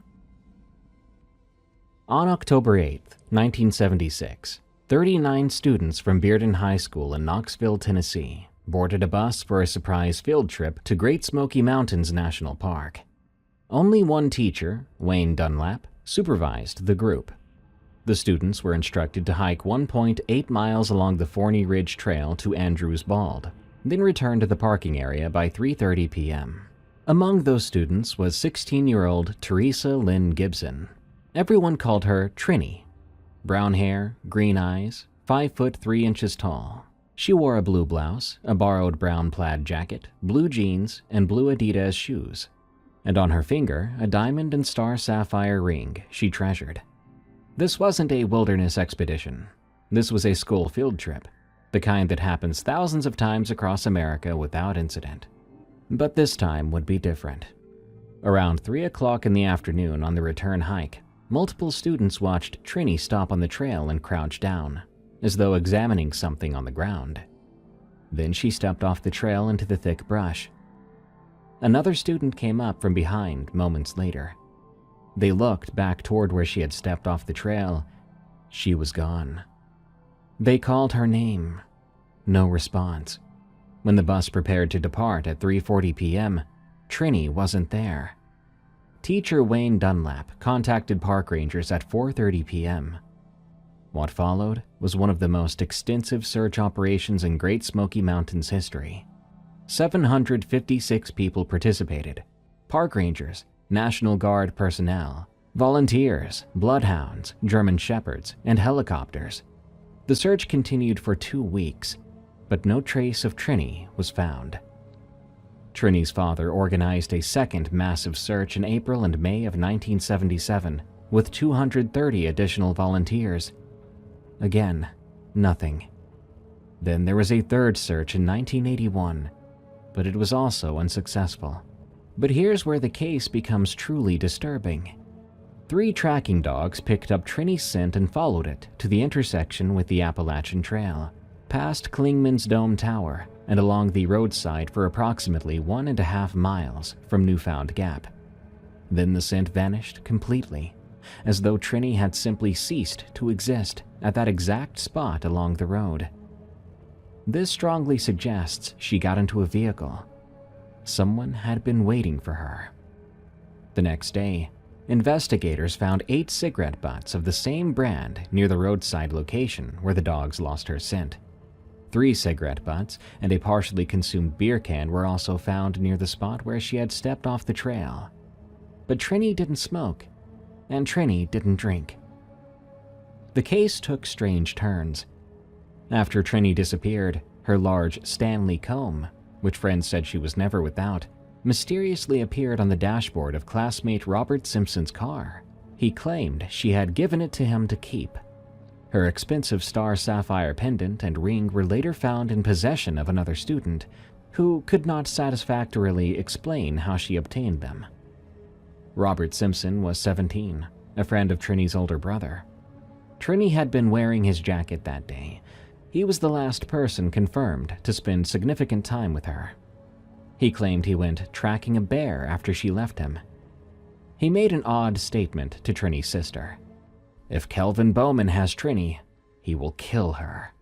On October 8, 1976, 39 students from Bearden High School in Knoxville, Tennessee, boarded a bus for a surprise field trip to Great Smoky Mountains National Park. Only one teacher, Wayne Dunlap, supervised the group. The students were instructed to hike 1.8 miles along the Forney Ridge Trail to Andrews Bald, then return to the parking area by 3:30 p.m. Among those students was 16-year-old Teresa Lynn Gibson. Everyone called her Trini. Brown hair, green eyes, 5 foot 3 inches tall. She wore a blue blouse, a borrowed brown plaid jacket, blue jeans, and blue Adidas shoes. And on her finger, a diamond and star sapphire ring she treasured. This wasn't a wilderness expedition. This was a school field trip, the kind that happens thousands of times across America without incident. But this time would be different. Around 3 o'clock in the afternoon on the return hike, multiple students watched Trini stop on the trail and crouch down, as though examining something on the ground. Then she stepped off the trail into the thick brush. Another student came up from behind moments later. They looked back toward where she had stepped off the trail. She was gone. They called her name. No response. When the bus prepared to depart at 3:40 p.m., Trini wasn't there. Teacher Wayne Dunlap contacted park rangers at 4:30 p.m. What followed was one of the most extensive search operations in Great Smoky Mountains history. 756 people participated: park rangers, National Guard personnel, volunteers, bloodhounds, German shepherds, and helicopters. The search continued for 2 weeks, but no trace of Trini was found. Trini's father organized a second massive search in April and May of 1977 with 230 additional volunteers. Again, nothing. Then there was a third search in 1981, but it was also unsuccessful. But here's where the case becomes truly disturbing. 3 tracking dogs picked up Trini's scent and followed it to the intersection with the Appalachian Trail, past Klingman's Dome Tower, and along the roadside for approximately 1.5 miles from Newfound Gap. Then the scent vanished completely, as though Trini had simply ceased to exist at that exact spot along the road. This strongly suggests she got into a vehicle. Someone had been waiting for her. The next day, investigators found 8 cigarette butts of the same brand near the roadside location where the dogs lost her scent. 3 cigarette butts and a partially consumed beer can were also found near the spot where she had stepped off the trail. But Trini didn't smoke, and Trini didn't drink. The case took strange turns. After Trini disappeared, her large Stanley comb, which friends said she was never without, mysteriously appeared on the dashboard of classmate Robert Simpson's car. He claimed she had given it to him to keep. Her expensive star sapphire pendant and ring were later found in possession of another student, who could not satisfactorily explain how she obtained them. Robert Simpson was 17, a friend of Trini's older brother. Trini had been wearing his jacket that day. He was the last person confirmed to spend significant time with her. He claimed he went tracking a bear after she left him. He made an odd statement to Trini's sister. If Kelvin Bowman has Trini, he will kill her.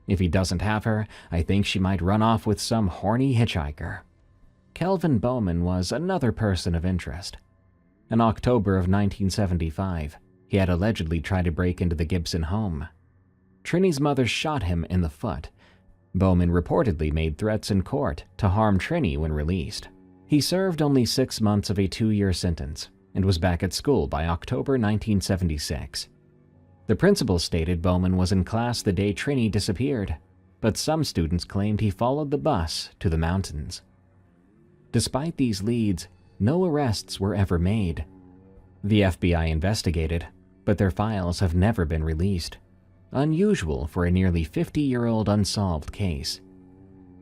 If he doesn't have her, I think she might run off with some horny hitchhiker. Kelvin Bowman was another person of interest. In October of 1975, he had allegedly tried to break into the Gibson home. Trini's mother shot him in the foot. Bowman reportedly made threats in court to harm Trini when released. He served only 6 months of a 2-year sentence and was back at school by October 1976. The principal stated Bowman was in class the day Trini disappeared, but some students claimed he followed the bus to the mountains. Despite these leads, no arrests were ever made. The FBI investigated, but their files have never been released. Unusual for a nearly 50-year-old unsolved case.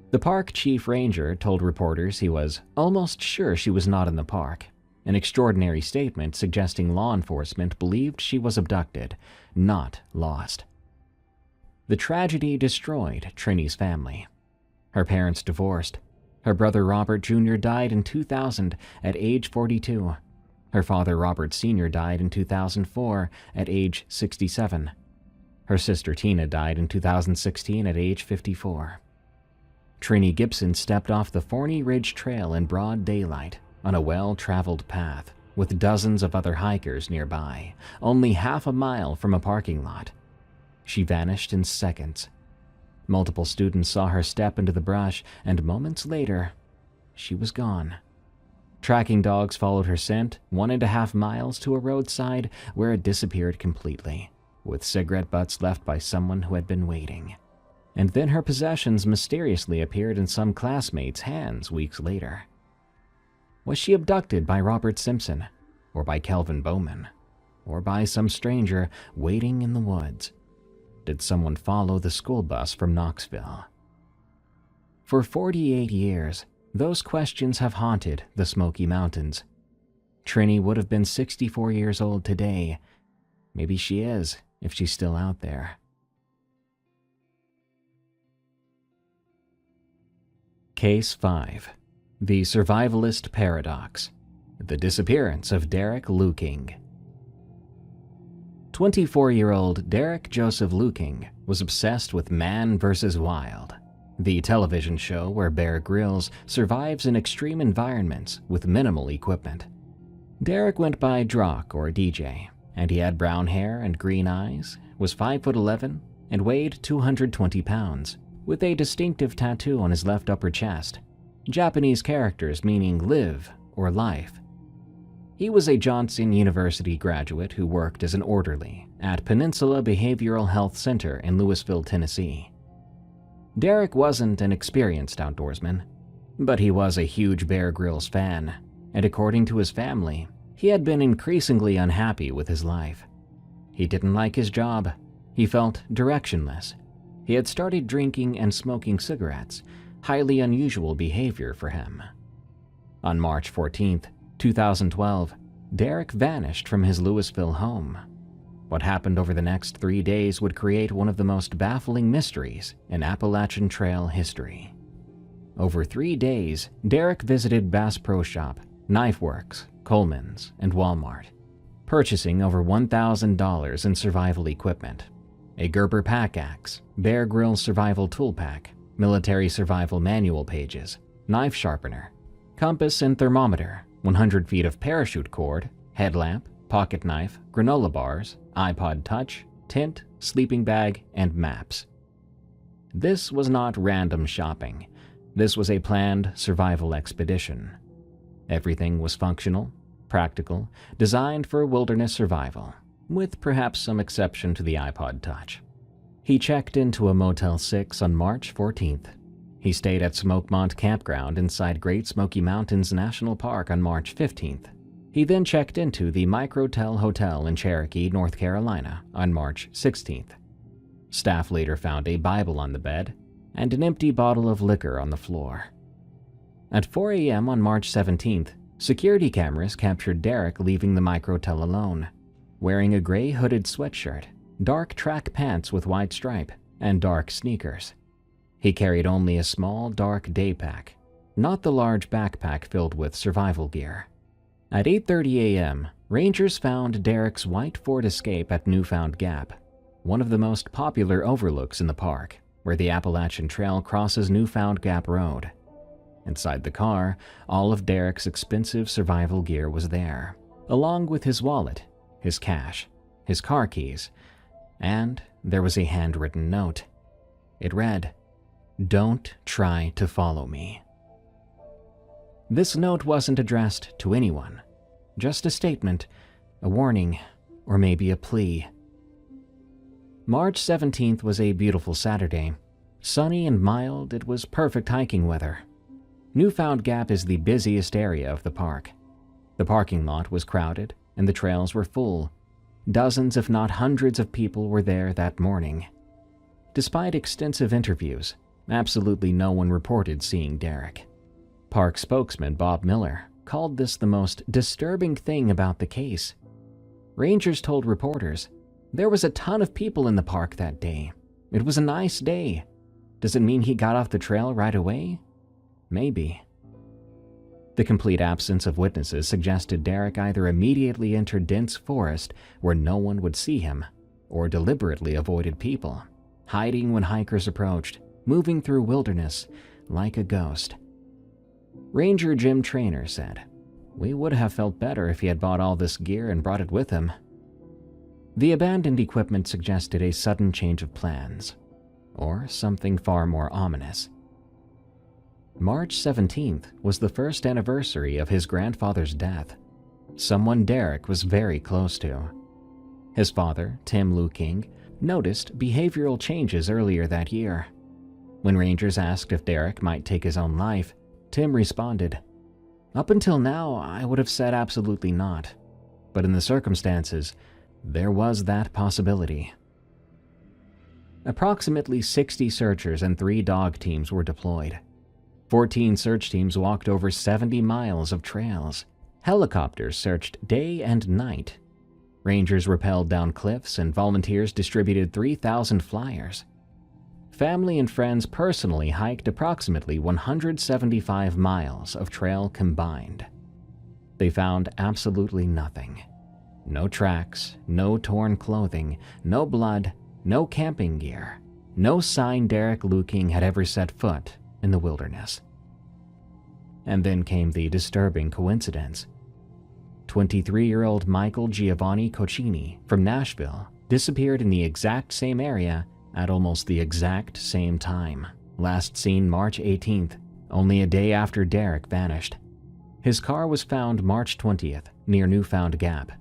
The park chief ranger told reporters he was almost sure she was not in the park, an extraordinary statement suggesting law enforcement believed she was abducted, not lost. The tragedy destroyed Trini's family. Her parents divorced. Her brother Robert Jr. died in 2000 at age 42. Her father Robert Sr. died in 2004 at age 67. Her sister Tina died in 2016 at age 54. Trini Gibson stepped off the Forney Ridge Trail in broad daylight on a well-traveled path with dozens of other hikers nearby, only half a mile from a parking lot. She vanished in seconds. Multiple students saw her step into the brush, and moments later, she was gone. Tracking dogs followed her scent 1.5 miles to a roadside where it disappeared completely, with cigarette butts left by someone who had been waiting. And then her possessions mysteriously appeared in some classmates' hands weeks later. Was she abducted by Robert Simpson, or by Kelvin Bowman, or by some stranger waiting in the woods? Did someone follow the school bus from Knoxville? For 48 years, those questions have haunted the Smoky Mountains. Trini would have been 64 years old today. Maybe she is, if she's still out there. Case 5. The Survivalist Paradox. The Disappearance of Derek Luking. 24-year-old Derek Joseph Luking was obsessed with Man vs. Wild, the television show where Bear Grylls survives in extreme environments with minimal equipment. Derek went by Drock or DJ, and he had brown hair and green eyes, was 5'11", and weighed 220 pounds, with a distinctive tattoo on his left upper chest, Japanese characters meaning live or life. He was a Johnson University graduate who worked as an orderly at Peninsula Behavioral Health Center in Louisville, Tennessee. Derek wasn't an experienced outdoorsman, but he was a huge Bear Grylls fan, and according to his family, he had been increasingly unhappy with his life. He didn't like his job. He felt directionless. He had started drinking and smoking cigarettes, highly unusual behavior for him. On March 14, 2012, Derek vanished from his Louisville home. What happened over the next 3 days would create one of the most baffling mysteries in Appalachian Trail history. Over 3 days, Derek visited Bass Pro Shop, Knife Works, Coleman's, and Walmart, purchasing over $1,000 in survival equipment: a Gerber pack axe, Bear Grylls survival tool pack, military survival manual pages, knife sharpener, compass and thermometer, 100 feet of parachute cord, headlamp, pocket knife, granola bars, iPod Touch, tent, sleeping bag, and maps. This was not random shopping. This was a planned survival expedition. Everything was functional, practical, designed for wilderness survival, with perhaps some exception to the iPod Touch. He checked into a Motel 6 on March 14th. He stayed at Smokemont Campground inside Great Smoky Mountains National Park on March 15th. He then checked into the Microtel Hotel in Cherokee, North Carolina on March 16th. Staff later found a Bible on the bed and an empty bottle of liquor on the floor. At 4 a.m. on March 17th, security cameras captured Derek leaving the Microtel alone, wearing a gray hooded sweatshirt, dark track pants with white stripe, and dark sneakers. He carried only a small, dark day pack, not the large backpack filled with survival gear. At 8:30 a.m., rangers found Derek's white Ford Escape at Newfound Gap, one of the most popular overlooks in the park, where the Appalachian Trail crosses Newfound Gap Road. Inside the car, all of Derek's expensive survival gear was there, along with his wallet, his cash, his car keys, and there was a handwritten note. It read, "Don't try to follow me." This note wasn't addressed to anyone, just a statement, a warning, or maybe a plea. March 17th was a beautiful Saturday. Sunny and mild, it was perfect hiking weather. Newfound Gap is the busiest area of the park. The parking lot was crowded, and the trails were full. Dozens if not hundreds of people were there that morning. Despite extensive interviews, absolutely no one reported seeing Derek. Park spokesman Bob Miller called this the most disturbing thing about the case. Rangers told reporters, "There was a ton of people in the park that day. It was a nice day. Does it mean he got off the trail right away? Maybe." The complete absence of witnesses suggested Derek either immediately entered dense forest where no one would see him, or deliberately avoided people, hiding when hikers approached, moving through wilderness like a ghost. Ranger Jim Traynor said, "We would have felt better if he had bought all this gear and brought it with him." The abandoned equipment suggested a sudden change of plans, or something far more ominous. March 17th was the first anniversary of his grandfather's death, someone Derek was very close to. His father, Tim Lou King, noticed behavioral changes earlier that year. When rangers asked if Derek might take his own life, Tim responded, "Up until now, I would have said absolutely not. But in the circumstances, there was that possibility." Approximately 60 searchers and 3 dog teams were deployed. 14 search teams walked over 70 miles of trails. Helicopters searched day and night. Rangers rappelled down cliffs and volunteers distributed 3,000 flyers. Family and friends personally hiked approximately 175 miles of trail combined. They found absolutely nothing. No tracks, no torn clothing, no blood, no camping gear, no sign Derek Lou King had ever set foot in the wilderness. And then came the disturbing coincidence. 23-year-old Michael Giovanni Coccini from Nashville disappeared in the exact same area at almost the exact same time, last seen March 18th, only a day after Derek vanished. His car was found March 20th near Newfound Gap.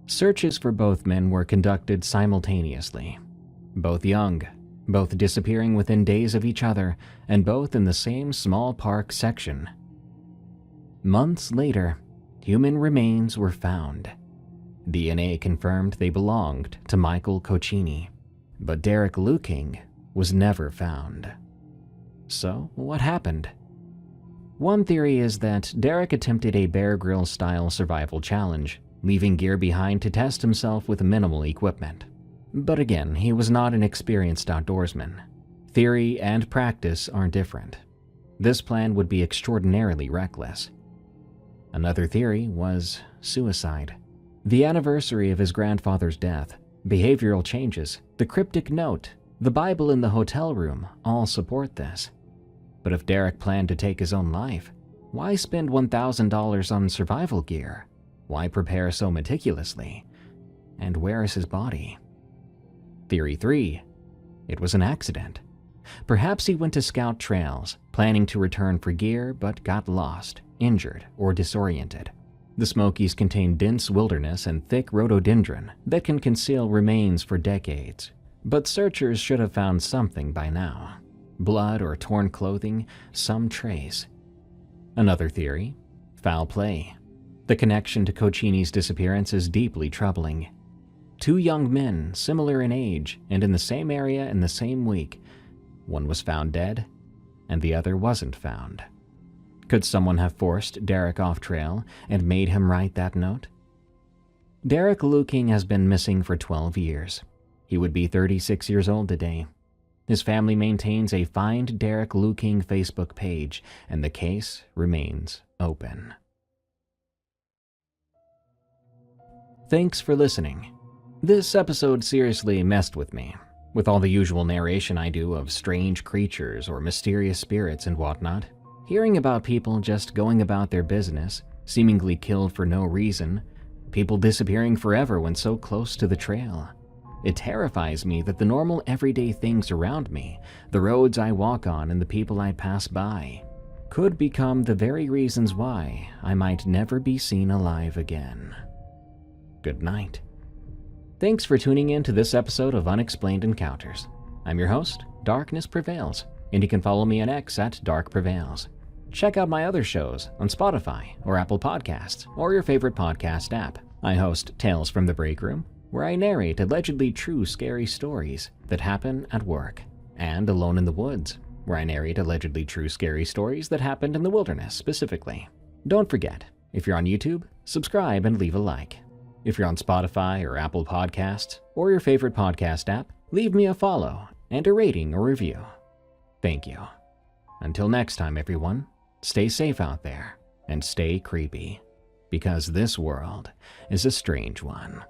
Searches for both men were conducted simultaneously. Both young, both disappearing within days of each other, and both in the same small park section. Months later, human remains were found. DNA confirmed they belonged to Michael Coccini, but Derek Lou King was never found. So, what happened? One theory is that Derek attempted a Bear Grylls-style survival challenge, leaving gear behind to test himself with minimal equipment. But again, he was not an experienced outdoorsman. Theory and practice are different. This plan would be extraordinarily reckless. Another theory was suicide. The anniversary of his grandfather's death, behavioral changes, the cryptic note, the Bible in the hotel room all support this. But if Derek planned to take his own life, why spend $1,000 on survival gear? Why prepare so meticulously? And where is his body? Theory 3. It was an accident. Perhaps he went to scout trails, planning to return for gear, but got lost, injured, or disoriented. The Smokies contain dense wilderness and thick rhododendron that can conceal remains for decades, but searchers should have found something by now. Blood or torn clothing, some trace. Another theory: foul play. The connection to Cochini's disappearance is deeply troubling. 2 young men, similar in age and in the same area in the same week. One was found dead, and the other wasn't found. Could someone have forced Derek off trail and made him write that note? Derek Luking has been missing for 12 years. He would be 36 years old today. His family maintains a Find Derek Luking Facebook page, and the case remains open. Thanks for listening. This episode seriously messed with me, with all the usual narration I do of strange creatures or mysterious spirits and whatnot. Hearing about people just going about their business, seemingly killed for no reason, people disappearing forever when so close to the trail. It terrifies me that the normal everyday things around me, the roads I walk on and the people I pass by, could become the very reasons why I might never be seen alive again. Good night. Thanks for tuning in to this episode of Unexplained Encounters. I'm your host, Darkness Prevails, and you can follow me on X at Dark Prevails. Check out my other shows on Spotify or Apple Podcasts or your favorite podcast app. I host Tales from the Break Room, where I narrate allegedly true scary stories that happen at work, and Alone in the Woods, where I narrate allegedly true scary stories that happened in the wilderness specifically. Don't forget, if you're on YouTube, subscribe and leave a like. If you're on Spotify or Apple Podcasts or your favorite podcast app, leave me a follow and a rating or review. Thank you. Until next time, everyone, stay safe out there and stay creepy, because this world is a strange one.